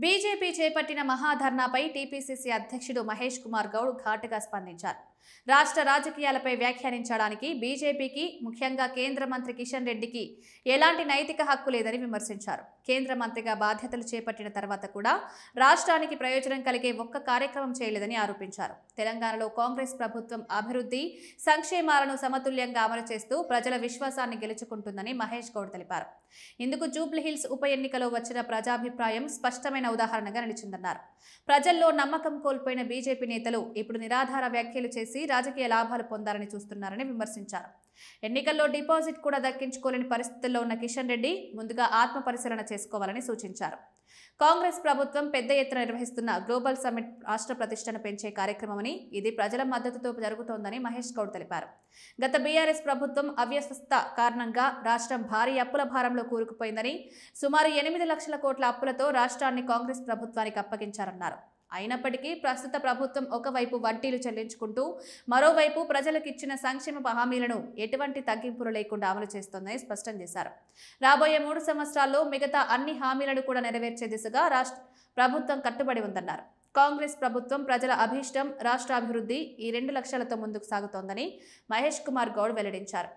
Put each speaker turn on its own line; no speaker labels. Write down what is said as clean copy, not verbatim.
BJP చేపట్టిన మహాధర్నాపై TPCC అధ్యక్షుడు మహేష్ కుమార్ గౌడ్ ఘాటుగా స్పందించారు. రాష్ట్ర రాజకీయాలపై వ్యాఖ్యానించడానికి బీజేపీకి, ముఖ్యంగా కేంద్ర మంత్రి కిషన్ రెడ్డికి ఎలాంటి నైతిక హక్కు లేదని విమర్శించారు. కేంద్ర మంత్రిగా బాధ్యతలు చేపట్టిన తర్వాత కూడా రాష్ట్రానికి ప్రయోజనం కలిగే ఒక్క కార్యక్రమం చేయలేదని ఆరోపించారు. తెలంగాణలో కాంగ్రెస్ ప్రభుత్వం అభివృద్ధి, సంక్షేమాలను సమతుల్యంగా అమలు చేస్తూ ప్రజల విశ్వాసాన్ని గెలుచుకుంటుందని మహేష్ గౌడ్ తెలిపారు. ఇందుకు జూబ్లీహిల్స్ ఉప ఎన్నికలో వచ్చిన ప్రజాభిప్రాయం స్పష్టమైన ఉదాహరణగా నిలిచిందన్నారు. ప్రజల్లో నమ్మకం కోల్పోయిన బీజేపీ నేతలు ఇప్పుడు నిరాధార వ్యాఖ్యలు చేసి రాజకీయ లాభాలు పొందాలని చూస్తున్నారని విమర్శించారు. ఎన్నికల్లో డిపాజిట్ కూడా దక్కించుకోలేని పరిస్థితుల్లో ఉన్న కిషన్ రెడ్డి ముందుగా ఆత్మ పరిశీలన చేసుకోవాలని సూచించారు. కాంగ్రెస్ ప్రభుత్వం పెద్ద ఎత్తున నిర్వహిస్తున్న గ్లోబల్ సమ్మిట్ రాష్ట్ర ప్రతిష్టను పెంచే కార్యక్రమమని, ఇది ప్రజల మద్దతుతో జరుగుతోందని మహేష్ గౌడ్ తెలిపారు. గత బీఆర్ఎస్ ప్రభుత్వం అవ్యవస్థ కారణంగా రాష్ట్రం భారీ అప్పుల భారంలో కూరుకుపోయిందని, సుమారు 8 లక్షల కోట్ల అప్పులతో రాష్ట్రాన్ని కాంగ్రెస్ ప్రభుత్వానికి అప్పగించారన్నారు. అయినప్పటికీ ప్రస్తుత ప్రభుత్వం ఒకవైపు వడ్డీలు చెల్లించుకుంటూ మరోవైపు ప్రజలకు ఇచ్చిన సంక్షేమ హామీలను ఎటువంటి తగ్గింపులు లేకుండా అమలు చేస్తోందని స్పష్టం చేశారు. రాబోయే 3 సంవత్సరాల్లో మిగతా అన్ని హామీలను కూడా నెరవేర్చే దిశగా రాష్ట్ర ప్రభుత్వం కట్టుబడి ఉందన్నారు. కాంగ్రెస్ ప్రభుత్వం ప్రజల అభీష్టం, రాష్ట్ర అభివృద్ధి ఈ 2 లక్ష్యాలతో ముందుకు సాగుతోందని మహేష్ కుమార్ గౌడ్ వెల్లడించారు.